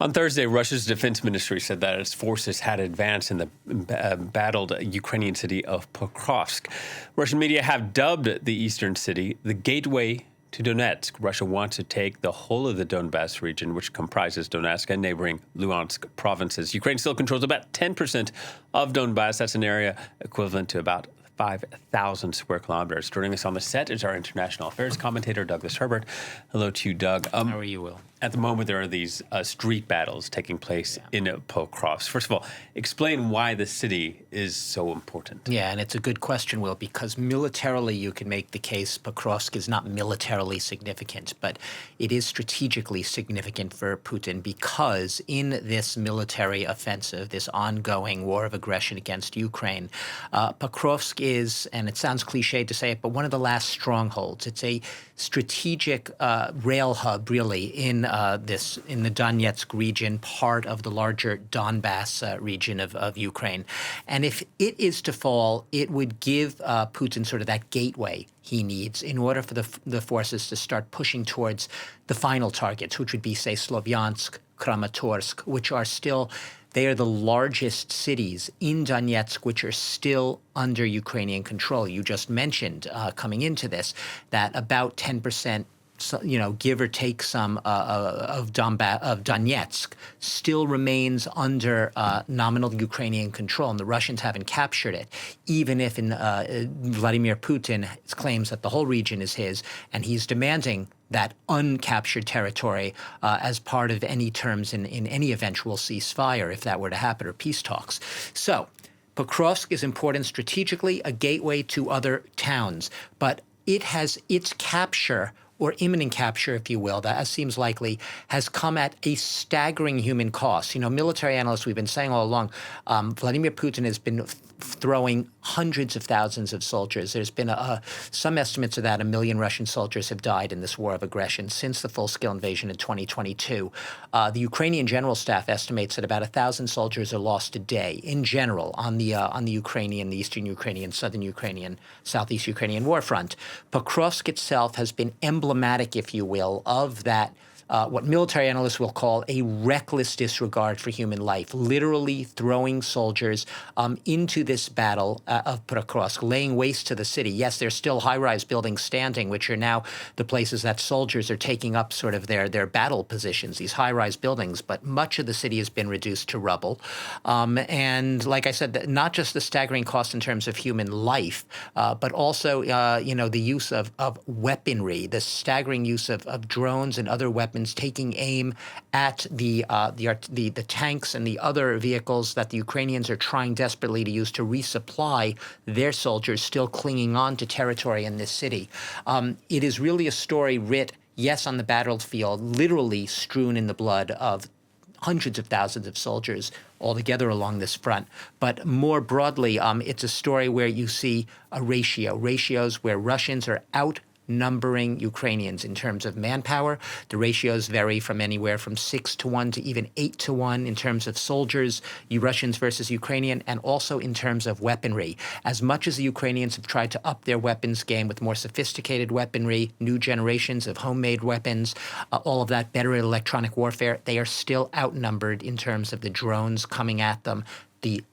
On Thursday, Russia's defense ministry said that its forces had advanced in the battled Ukrainian city of Pokrovsk. Russian media have dubbed the eastern city the gateway to Donetsk. Russia wants to take the whole of the Donbas region, which comprises Donetsk and neighboring Luhansk provinces. Ukraine still controls about 10% of Donbas. That's an area equivalent to about 5,000 square kilometers. Joining us on the set is our international affairs commentator, Douglas Herbert. Hello to you, Doug. How are you, Will? At the moment, there are these street battles taking place in Pokrovsk. First of all, explain why the city is so important. Yeah, and it's a good question, Will, because militarily you can make the case Pokrovsk is not militarily significant, but it is strategically significant for Putin because in this military offensive, this ongoing war of aggression against Ukraine, Pokrovsk is, and it sounds cliche to say it, but one of the last strongholds. It's a strategic rail hub, really, in the Donetsk region, part of the larger Donbas region of Ukraine. And if it is to fall, it would give Putin sort of that gateway he needs in order for the forces to start pushing towards the final targets, which would be, say, Slovyansk, Kramatorsk, which are still, they are the largest cities in Donetsk, which are still under Ukrainian control. You just mentioned coming into this that about 10%, give or take some of Donetsk still remains under nominal Ukrainian control, and the Russians haven't captured it, even if Vladimir Putin claims that the whole region is his, and he's demanding that uncaptured territory as part of any terms in any eventual ceasefire, if that were to happen, or peace talks. So Pokrovsk is important strategically, a gateway to other towns, but it has its capture, or imminent capture, if you will, that as seems likely, has come at a staggering human cost. Military analysts, we've been saying all along, Vladimir Putin has been throwing hundreds of thousands of soldiers. There's been some estimates of that 1 million Russian soldiers have died in this war of aggression since the full-scale invasion in 2022. The Ukrainian General Staff estimates that about 1,000 soldiers are lost a day in general on the Ukrainian, the Eastern Ukrainian, Southern Ukrainian, Southeast Ukrainian war front. Pokrovsk itself has been emblematic, if you will, of that what military analysts will call a reckless disregard for human life, literally throwing soldiers into this battle of Pokrovsk, laying waste to the city. Yes, there's still high-rise buildings standing, which are now the places that soldiers are taking up sort of their battle positions, these high-rise buildings, but much of the city has been reduced to rubble. And like I said, not just the staggering cost in terms of human life, but also, the use of weaponry, the staggering use of drones and other weapons taking aim at the tanks and the other vehicles that the Ukrainians are trying desperately to use to resupply their soldiers still clinging on to territory in this city. It is really a story writ, yes, on the battlefield, literally strewn in the blood of hundreds of thousands of soldiers altogether along this front. But more broadly, it's a story where you see ratios where Russians are outnumbering Ukrainians in terms of manpower. The ratios vary from anywhere from 6-1 to even 8-1 in terms of soldiers, Russians versus Ukrainian, and also in terms of weaponry. As much as the Ukrainians have tried to up their weapons game with more sophisticated weaponry, new generations of homemade weapons, all of that better electronic warfare, they are still outnumbered in terms of the drones coming at them, the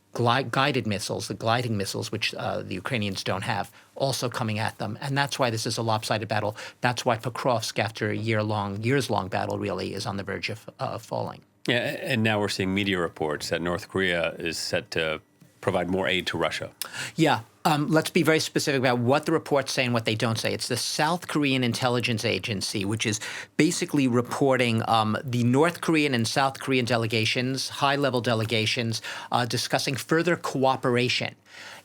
guided missiles, the gliding missiles, which the Ukrainians don't have, also coming at them. And that's why this is a lopsided battle. That's why Pokrovsk, after a years-long battle, really is on the verge of falling. Yeah, and now we're seeing media reports that North Korea is set to provide more aid to Russia. Yeah. Let's be very specific about what the reports say and what they don't say. It's the South Korean intelligence agency, which is basically reporting the North Korean and South Korean delegations, high-level delegations, discussing further cooperation.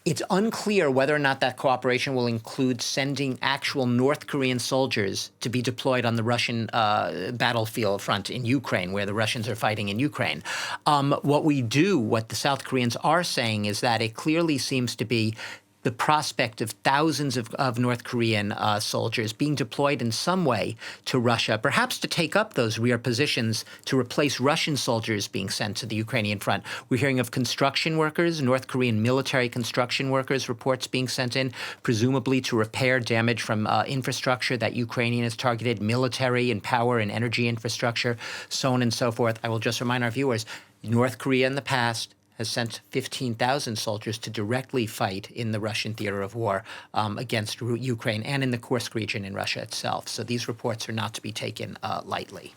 It's unclear whether or not that cooperation will include sending actual North Korean soldiers to be deployed on the Russian battlefield front in Ukraine, where the Russians are fighting in Ukraine. What the South Koreans are saying is that it clearly seems to be the prospect of thousands of North Korean soldiers being deployed in some way to Russia, perhaps to take up those rear positions to replace Russian soldiers being sent to the Ukrainian front. We're hearing of construction workers, North Korean military construction workers, reports being sent in, presumably to repair damage from infrastructure that Ukrainian has targeted, military and power and energy infrastructure, so on and so forth. I will just remind our viewers, North Korea in the past has sent 15,000 soldiers to directly fight in the Russian theater of war against Ukraine and in the Kursk region in Russia itself. So these reports are not to be taken lightly.